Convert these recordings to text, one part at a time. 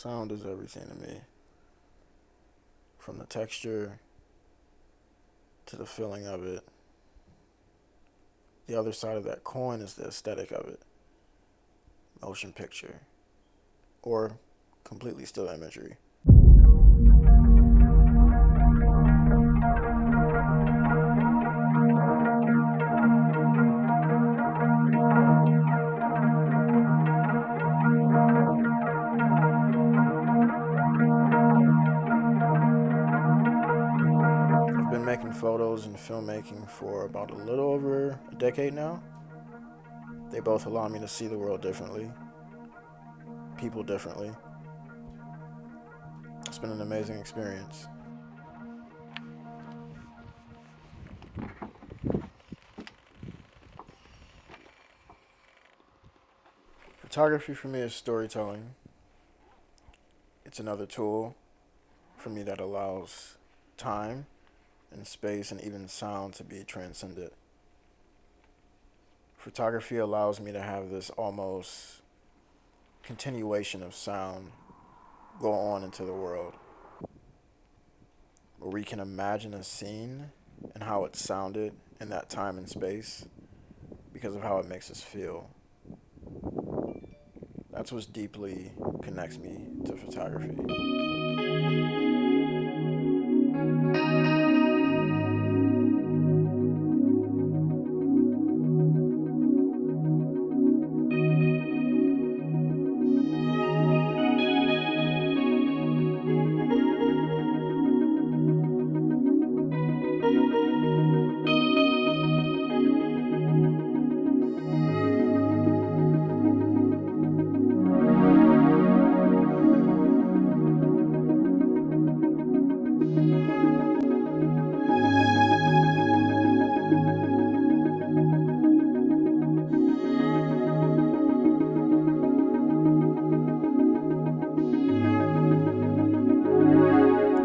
Sound is everything to me. From the texture to the feeling of it. The other side of that coin is the aesthetic of it. Motion picture. Or completely still imagery. I've been making photos and filmmaking for about a little over a decade now. They both allow me to see the world differently, people differently. It's been an amazing experience. Photography for me is storytelling. It's another tool for me that allows time and space and even sound to be transcended. Photography allows me to have this almost continuation of sound go on into the world, where we can imagine a scene and how it sounded in that time and space because of how it makes us feel. That's what deeply connects me to photography.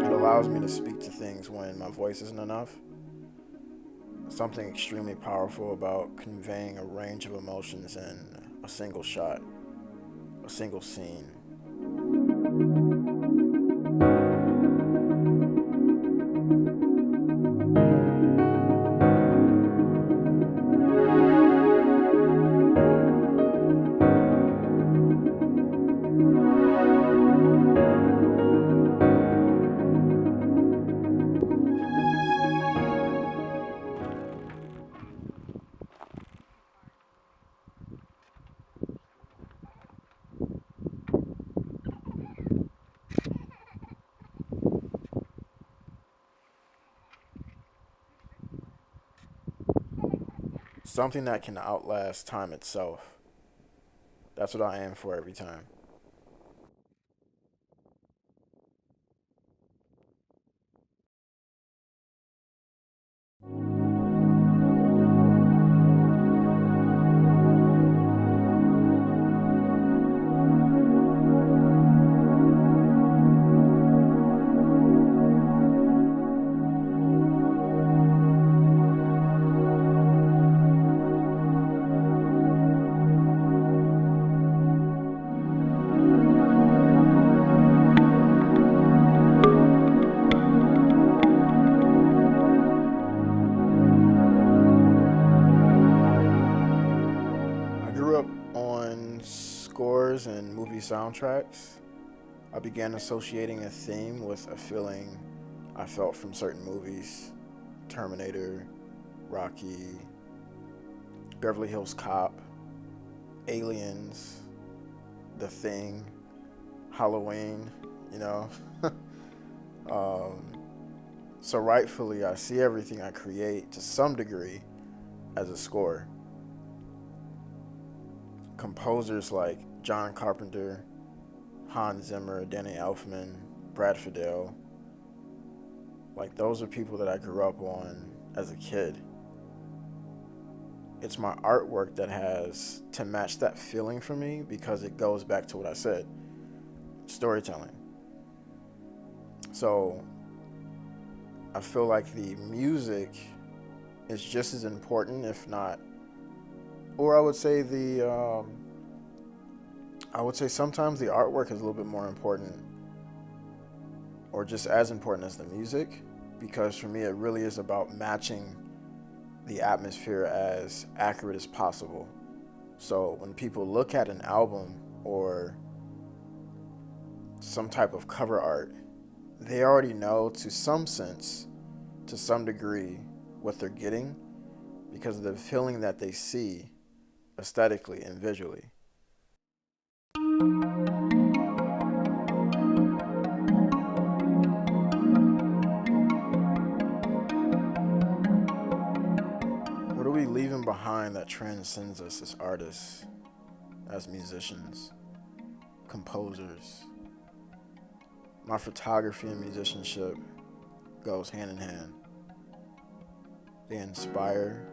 It allows me to speak to things when my voice isn't enough. Something extremely powerful about conveying a range of emotions in a single shot, a single scene. Something that can outlast time itself. That's what I aim for every time. I grew up on scores and movie soundtracks. I began associating a theme with a feeling I felt from certain movies: Terminator, Rocky, Beverly Hills Cop, Aliens, The Thing, Halloween, you know. um, so rightfully, I see everything I create to some degree as a score. Composers like John Carpenter, Hans Zimmer, Danny Elfman, Brad Fiedel, like those are people that I grew up on as a kid. It's my artwork that has to match that feeling for me because it goes back to what I said, storytelling. So I feel like the music is just as important, if not, or I would say I would say sometimes the artwork is a little bit more important or just as important as the music, because for me, it really is about matching the atmosphere as accurate as possible. So when people look at an album or some type of cover art, they already know to some sense, to some degree, what they're getting because of the feeling that they see aesthetically and visually. What are we leaving behind that transcends us as artists, as musicians, composers? My photography and musicianship goes hand in hand. They inspire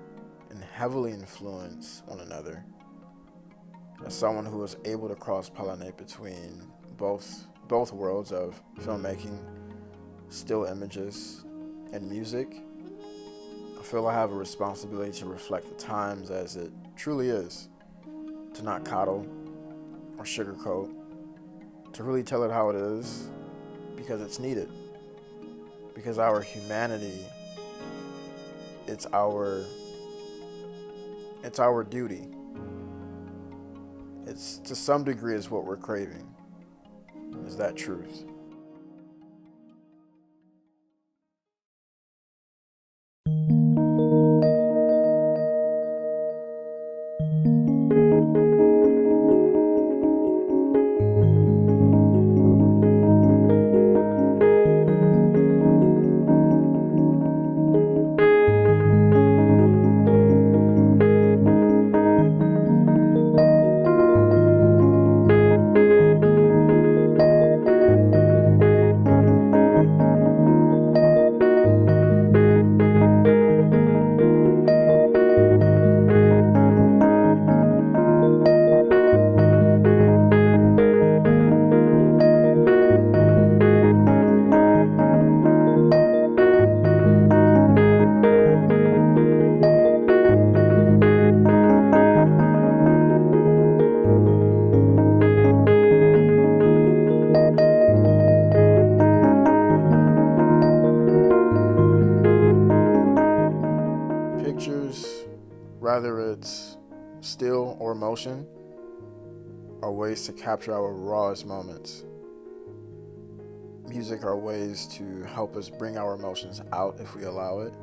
and heavily influence one another. As someone who was able to cross-pollinate between both worlds of filmmaking, still images, and music, I feel I have a responsibility to reflect the times as it truly is, to not coddle or sugarcoat, to really tell it how it is, because it's needed. Because our humanity, it's our duty. It's to some degree is what we're craving, is that truth. Pictures, whether it's still or motion, are ways to capture our rawest moments. Music are ways to help us bring our emotions out if we allow it,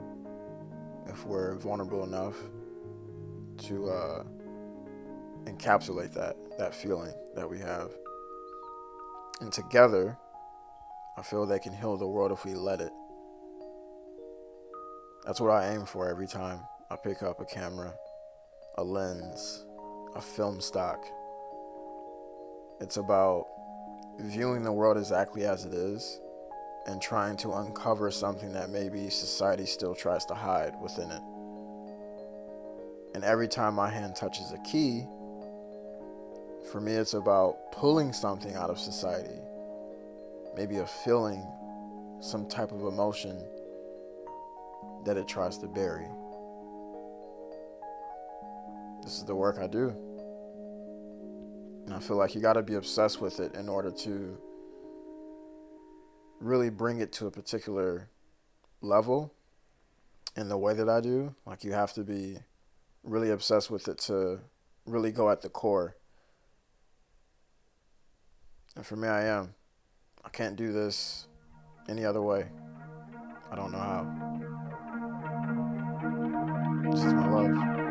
if we're vulnerable enough to encapsulate that feeling that we have. And together, I feel they can heal the world if we let it. That's what I aim for every time I pick up a camera, a lens, a film stock. It's about viewing the world exactly as it is and trying to uncover something that maybe society still tries to hide within it. And every time my hand touches a key, for me it's about pulling something out of society, maybe a feeling, some type of emotion that it tries to bury. This is the work I do. And I feel like you got to be obsessed with it in order to really bring it to a particular level in the way that I do. Like, you have to be really obsessed with it to really go at the core. And for me, I am. I can't do this any other way. I don't know how. This is my love.